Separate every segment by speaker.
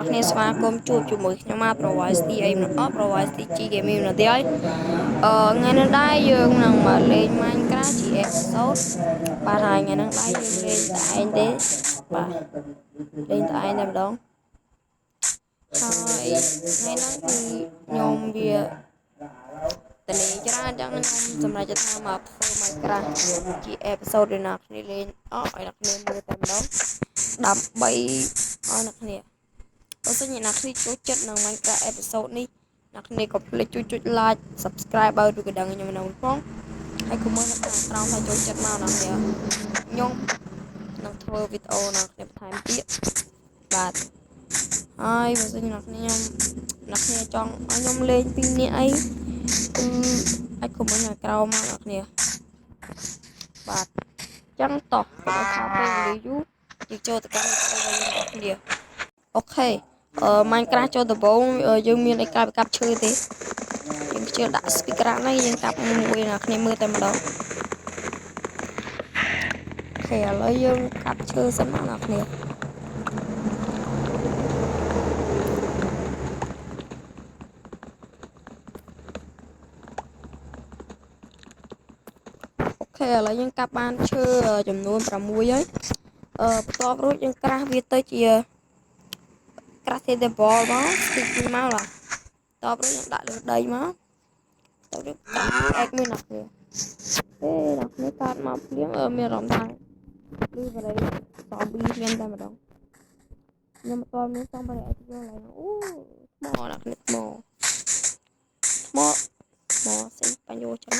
Speaker 1: គ្នាស្វាគមន៍ជួបជាមួយខ្ញុំមកប្រវត្តិទីអីមិនអត់ប្រវត្តិទី G Gaming នៅទីហើយថ្ងៃនេះដែរយើងនឹងមកលេង Minecraft ជាអេពីសូតបាទហើយថ្ងៃនេះដែរយើងលេងតែឯងទេបាទលេងតែឯងតែម្ដងហើយថ្ងៃនេះគឺខ្ញុំវាតលេងច្រើនចឹងខ្ញុំសម្រាប់ថាមកធ្វើ Minecraft ជាអេពីសូតដូចណាគ្នាលេងឲ្យអ្នកគ្នាមើលតែម្ដងដើម្បីឲ្យអ្នកគ្នាបើសិនជាអ្នកគ្នាចូលចិត្តនឹង Minecraft episode នេះអ្នកគ្នាកុំភ្លេចចុច like subscribe បើទូកណ្ដឹងខ្ញុំនៅផងហើយ comment នៅខាងក្រោមថាចូលចិត្តមកអ្នកគ្នាខ្ញុំនឹងធ្វើវីដេអូអ្នកគ្នាបន្ថែមទៀតបាទហើយបើសិនជាអ្នកគ្នាចង់ឲ្យខ្ញុំលេងពីនេះអីគឺអាច comment នៅក្រោមមកអ្នកគ្នាបាទចឹងតោះកុំឲ្យខាតពេលវេលាយូរយើងចូលទៅកាន់វីដេអូរបស់យើងអ្នកគ្នាអូខេMinecraft ចូលដំបូងយើងមានអីកាប់ឈើទេយើងខ្ជិលដាក់ speaker ហ្នឹងយើងកាប់មួយណាគ្នាមើលតែម្ដងអូខេឥឡូវយើងកាប់ឈើសិនមកណាគ្នាអូខេឥឡូវយើងកាប់បានឈើចំនួន6ហើយបន្ទាប់រួចយើងក្រាស់វាទៅជាក្រាស់ table មកស្ទីកមកឡាតបរួចយើងដាក់លើដីមកតបរួចដាក់អែកមួយណាគ្នាអ្នកគ្នាកើតមកភ្លៀងមានអារម្មណ៍ថាឬបរិយសំប៊ីភ្លៀងតែម្ដងខ្ញុំអត់មានសំបរិយអីយកឡើយអូថ្មអ្នកគ្នាថ្មស្អីបញ្ញោចឹង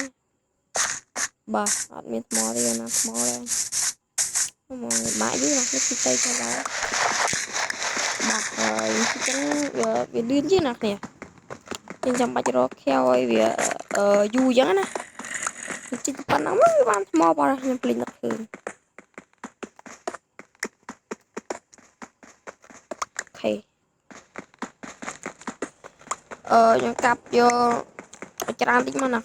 Speaker 1: បាទអត់មានថ្មទេណាថ្មទេមកបាក់យូរណាស់ទៅទៅទៅដល់បាទហើយចឹងវាលឿនជាងណាគ្នាយើងចាំបាច់រកខែវឲ្យវាយូរចឹងណាជិះប៉ុណ្ណឹងវាបានថ្មបងខ្ញុំភ្លេចនឹកឃើញអូខេខ្ញុំកាប់យកច្រើនតិចមកណាឥ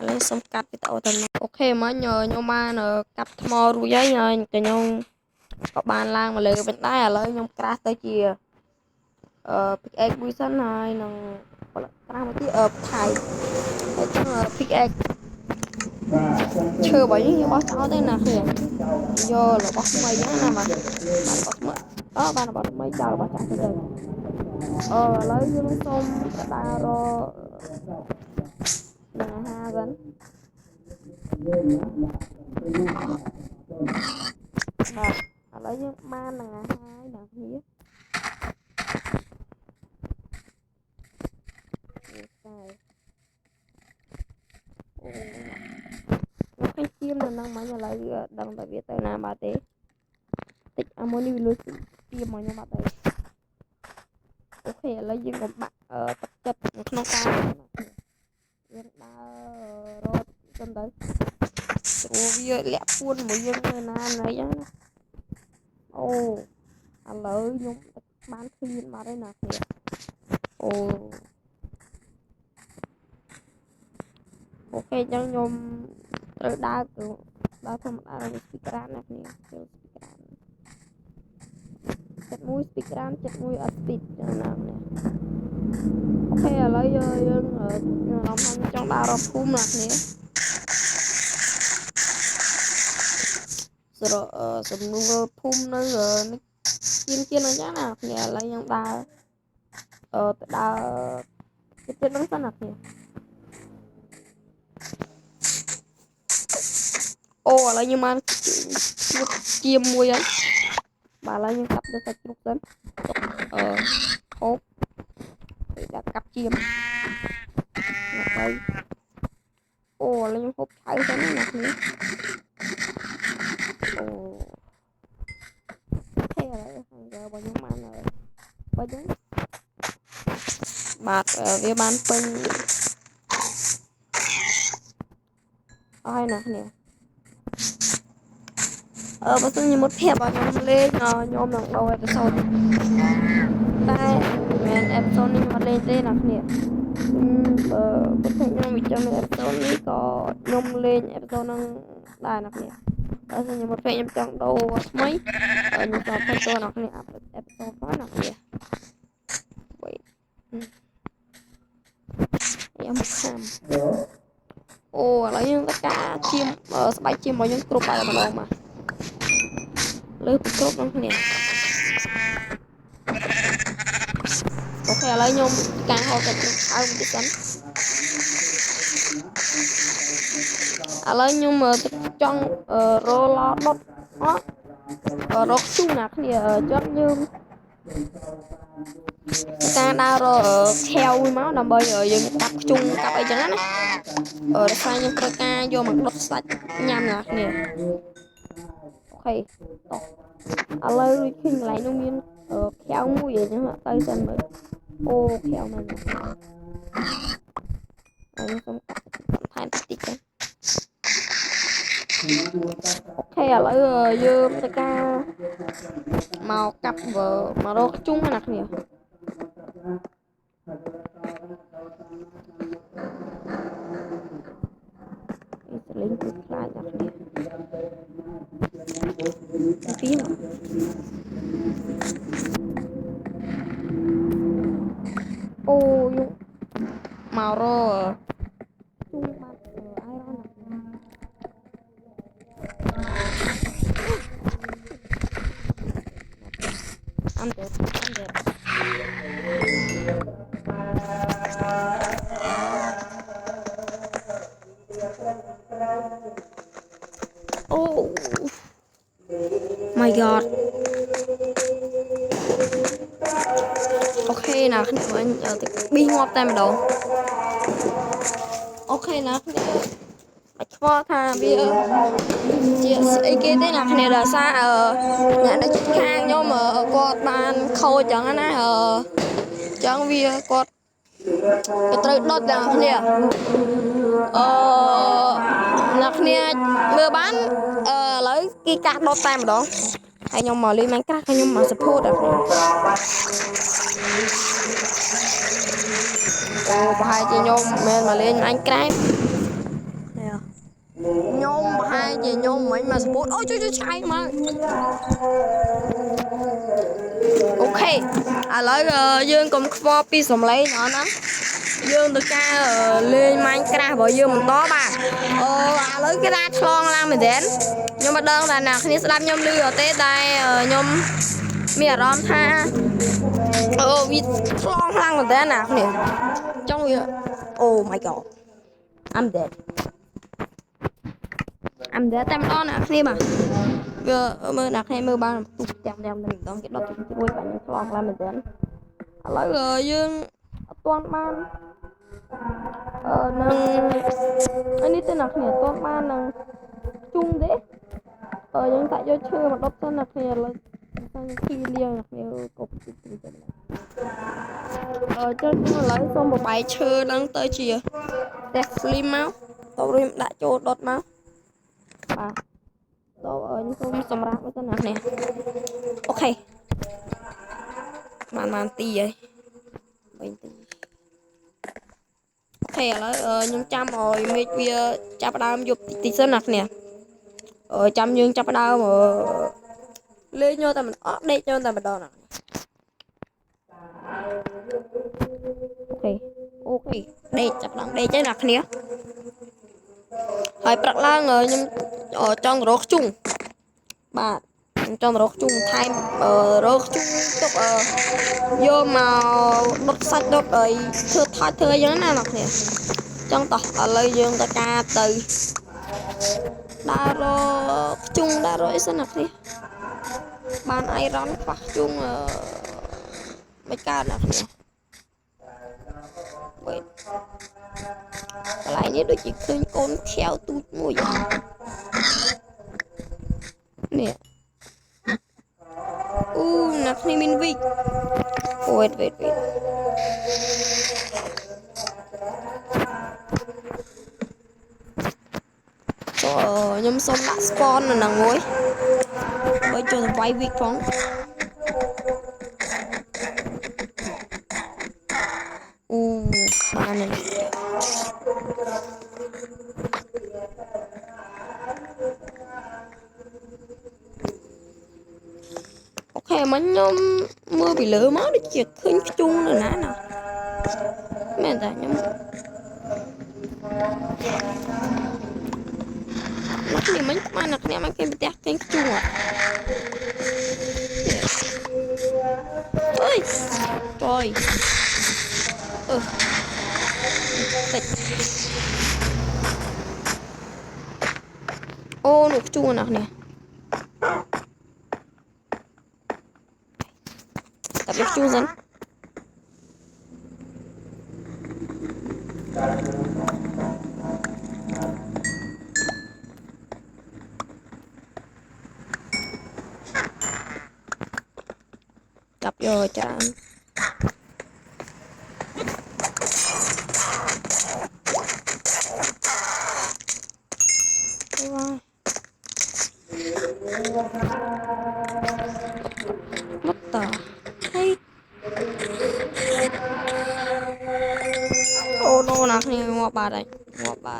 Speaker 1: ឡូវសុំកាត់វីដេអូទៅអូខេមិញខ្ញុំបានកាប់ថ្មរួចហើយខ្ញុំក៏បានឡើងមកលើវិញដែរឥឡូវខ្ញុំក្រាស់ទៅជាpickaxe មួយសិនហើយនឹងក្រាស់មកទៀតថៃហើយចឹង pickaxe ឈើបើយើងបោះចោលទៅណាគ្នាយករបស់ថ្មីហ្នឹងណាបាទរបស់ថ្មីបានរបស់ថ្មីចោលរបស់ចាស់ទៅឥឡូវយើងសូមដើររនឹងអាហារសិនបាទឥឡូវយើងបាននឹងអាហារដល់គ្នាអូខ្ញុំជៀមនៅនឹងមិញឥឡូវដឹងតែវាទៅណាបាទទេតិចអាមួយនេះវាលុយជៀមមកខ្ញុំអត់ទៅអូខេឥឡូវយើងកុំបាក់ទឹកចិត្តនៅក្នុងការយើងដើររត់ទៅព្រោះវាលាក់ពួនមួយយើងនៅណាណីហ្នឹងណាអូឥឡូវខ្ញុំបានឃ្លានមកហើយណាគ្នាអូខេអញ្ចឹងខ្ញុំត្រូវដើរធម្មតានៅ speaker ណាគ្នាចូល speaker ចិត្តមួយ speaker ចិត្តមួយអត់ speed ចឹងណាគ្នាអូខេឥឡូវយើងអារម្មណ៍ថាចង់ដើររកភូមិណាគ្នាសំណួរភូមិនៅជាអញ្ចឹងណាគ្នាឥឡូវយើងដើរទៅដើរចិត្តនឹងសិនណាគ្នាអូឥឡូវយើងបានជាមួយហើយបាទឥឡូវយើងកាប់ទៅសាច់ជ្រូកសិនហូបដាក់កាប់ជាដើម្បីអូឥឡូវខ្ញុំហូបឆៅសិនណាគ្នាអូខេឥឡូវរបស់ខ្ញុំបានបើចឹងបាទវាបានពេញអស់ហើយណាគ្នាបើសិនជាមុតភាពឲ្យខ្ញុំលេងខ្ញុំនឹងដូរអេពីសូតតែមិនអេពីសូតនេះខ្ញុំអត់លេងទេណាគ្នាបើខ្ញុំវិចាំអេពីសូតនេះក៏ខ្ញុំលេងអេពីសូតនឹងដែរណាគ្នាបើសិនជាមុតភាពខ្ញុំចង់ដូរថ្មីខ្ញុំចង់ទៅណាគ្នាអាប់អេពីសូតផងណាគ្នា អូឥឡូវយើងទៅការជាស្បែកជារបស់យើងគ្រប់ហើយម្ដងមកលើពីគ្រប់ហ្នឹងគ្នាអូខេឥឡូវខ្ញុំការហៅទៅអើបន្តិចសិនឥឡូវខ្ញុំចង់រ៉ូឡដុតរកជុំណាគ្នាចង់យើងការដើរខែវមកដើម្បីយើងកាប់ខ្ជុំកាប់អីចឹងណាដោយសារយើងត្រូវការយកមកដុតសាច់ញ៉ាំណាគ្នាអូខេតោះឥឡូវដូចឃើញកន្លែងនោះមានខែវមួយអញ្ចឹងទៅសិនមើលអូខែវមែនហើយខ្ញុំកាត់ថែមតិចទៅអូខេឥឡូវយើងទៅការមកកាប់មករកខ្ជុំណាគ្នាលេងគឺខ្លាចណាស់គ្នាពីអូយមករជុំបាត់អៃរ៉នណាអាំទេអូ my god អូខេណាគ្នាវិញទៅប៊ីងាប់តែម្ដងអូខេណាគ្នាបាច់ខ្វល់ថាវាជាស្អីគេទេណាគ្នាដោយសារអ្នកដែលជិតខាងខ្ញុំគាត់បានខូចចឹងណាចឹងវាគាត់ត្រូវដុតទាំងគ្នាអ្នកគ្នាមើលបានឥឡូវគេកាត់ដុតតែម្ដងហើយខ្ញុំមកលេង Minecraft ហើយខ្ញុំមក support ដល់គ្នាអូប្រហែលជាខ្ញុំមិនមែនមកលេង Minecraft ខ្ញុំប្រហែលជាខ្ញុំមិនមក support អូជួយឆ្កែមកអូខេឥឡូវយើងកុំខ្វល់ពីសំឡេងអត់ណាយើងទៅការលេង Minecraft របស់យើងបន្តបាទឥឡូវគេដាក់ឆ្លងឡើងមែនទេខ្ញុំមិនដឹងថាអ្នកគ្នាស្ដាប់ខ្ញុំឮអត់ទេតែខ្ញុំមានអារម្មណ៍ថាវាឆ្លងឡើងមែនទេណាគ្នាចង់វាអូ my god I'm dead តែម្ដងអ្នកគ្នាបាទវាមើលអ្នកគ្នាមើលបានទុកចាំតែម្ដងគេដុតជួយបាទខ្ញុំឆ្លងឡើងមែនទេឥឡូវយើងអត់ទាន់បាននឹងនេះទេអ្នកគ្នាអត់ទាន់បាននឹងជុំទេយើងតាក់យកឈើមកដុតទៅអ្នកគ្នាឥឡូវខ្ញុំឃីលៀងអ្នកគ្នាកុំតិចទៅចឹងឥឡូវសូមបបែកឈើហ្នឹងទៅជា Death Flame មកតោះខ្ញុំដាក់ចូលដុតមកបាទតោះខ្ញុំសូមសម្រាប់ទៅអ្នកគ្នាអូខេបានទីហើយ3ទីអូខេឥឡូវខ្ញុំចាំឲ្យមេឃវាចាប់ផ្ដើមយប់តិចសិនអ្នកគ្នាចាំយើងចាប់ផ្ដើមលេងយកតែម្ដងដេកយកតែម្ដងណាអូខេដេកចាប់ឡើងដេកទេអ្នកគ្នាហើយព្រឹកឡើងខ្ញុំចង់រកជុំបាទខ្ញុំចង់រកជុំថែមរកជុំទុកយកមកដុតសាច់ដុតអីធ្វើថតធ្វើអីចឹងណាអ្នកគ្នាចង់តោះឥឡូវយើងទៅការទៅដើររកជុំដើររកអីសិនអ្នកគ្នាបានអៃរ៉នខ្វះជុំមិនកើតអ្នកគ្នាwait កន្លែងនេះដូចជាឃើញកូនខែវទូចមួយនេះអូអ្នកគ្នាមានវិក wait ខ្ញុំសូមដាក់ spawn នៅហ្នឹងមួយបើចូលទៅវាយវិកផងអូបានហើយអូខេមិញខ្ញុំមើលពីលើមកដូចជាឃើញខ្ជុំនៅណាមែនតាខ្ញុំ nó cái mình mà nó cái mà cái bẹt tiếng chua ơi trời tịch ô nó chua nè nè tập nó chua dần tập vô chán mất tờ hay ô nô nè nè ngọt bà đây ngọt bà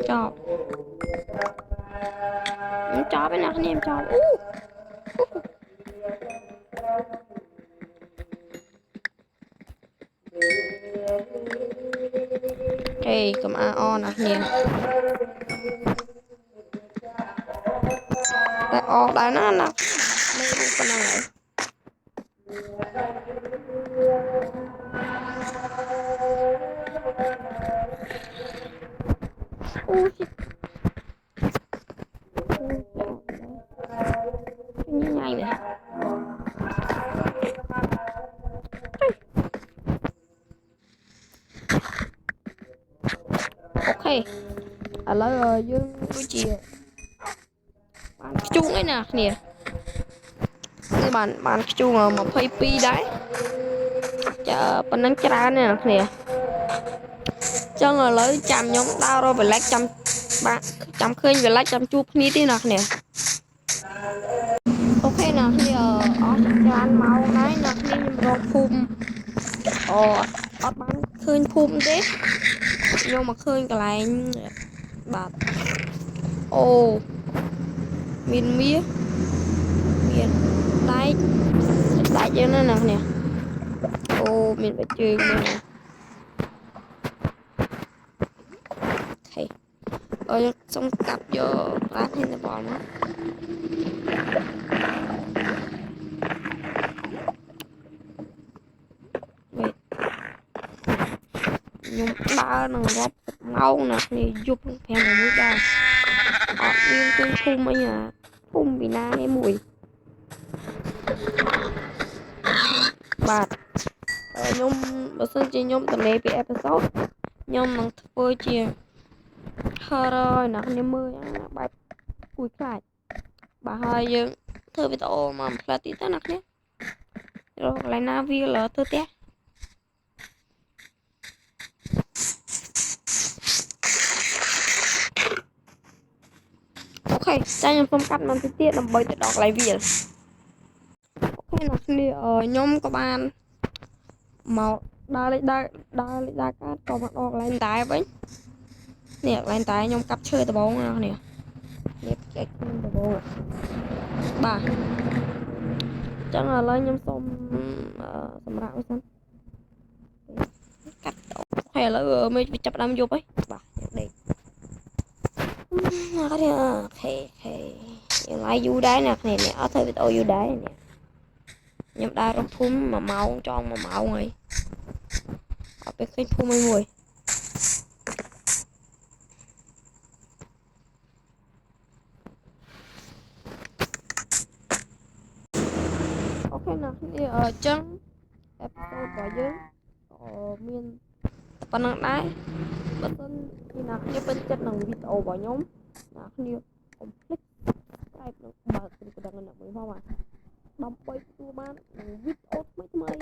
Speaker 1: chọc em chọc bên nào em chọc Ê, cầm AO nè nè tại O đây nó nè mấy cái con này ui như này nè ok à lấy dương với chị bạn chung ấy nè nè cái bạn chung mà phây pi đấy chờ bên đánh ra nè nè cho người lấy chăm nhóm tao rồi phải lấy bạn chăm khơi về lấy chăm chụp ní tí nè nè ok nè thì ở tràn màu đấy nè nên rồi phum ở bán khơi phum đấy nhưng mà khơi cái này bạt ô miền mía miền đáy đáy cho nó nè ô miền phải chơi nè thầy xong cặp vô bán hay là bỏ nó nhưng ba nó góp máu nè thì giúp phèn nó mới ra nhưng cái phun ấy à phun bị na cái mùi bạt nhóm bữa sáng chị nhóm tầm này bị episode nhóm bằng thôi chị hơi rồi nè nem mưa bài cùi khai bà hơi dương thưa với tổ mà là tí ta nè nhé rồi lại na vi là thưa té ok cho nhóm phong cách mình tiết làm bơi tự đọc lại vi ok nè nhóm các bạn màu đa cát còn mặt đọc lại tải với nè lại tải nhóm cặp chơi tờ bóng nè nè cái tờ bóng bà chắc là lấy nhóm xong xong rạo xong cắt hay là mới chập đâm vô ấy bà đây lại du đáy nè này nè ở thời tôi du đáy nè nhóm đa trong phun mà màu tròn mà màu người ở bên kênh phun mấy người ok nè thì ở chân episode của dương miền phần năng đáy bất thân thì là cái bên chất năng video của nhóm là nhiều complete cái nó bật cái đang là mới hoa mà đâm bay tua bán video mấy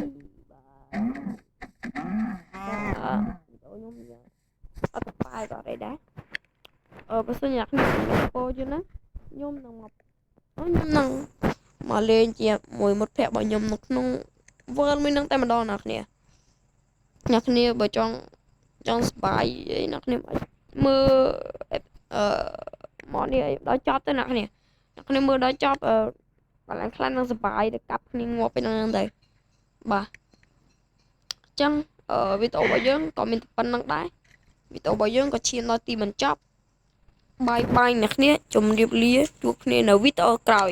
Speaker 1: và video nhóm ở tập bài vào đây đã bây giờ nhạc cô chứ nó nhóm năng ngọc nhóm năng mà lên chị mùi một phép bảo nhóm nó vơn mới nâng tay mà đo nè nhạc nè bởi trong bài ấy nè mưa មកនេះដល់ចប់ទៅអ្នកគ្នាមើលដល់ចប់កន្លែងខ្លះនឹងសុបាយទៅកាប់គ្នាងាប់ទៅហ្នឹងទៅបាទអញ្ចឹងវីដេអូរបស់យើងក៏មានប៉ុណ្្នឹងដែរវីដេអូរបស់យើងក៏ឈានដល់ទីបញ្ចប់បាយអ្នកគ្នាជម្រាបលាជួបគ្នានៅវីដេអូក្រោយ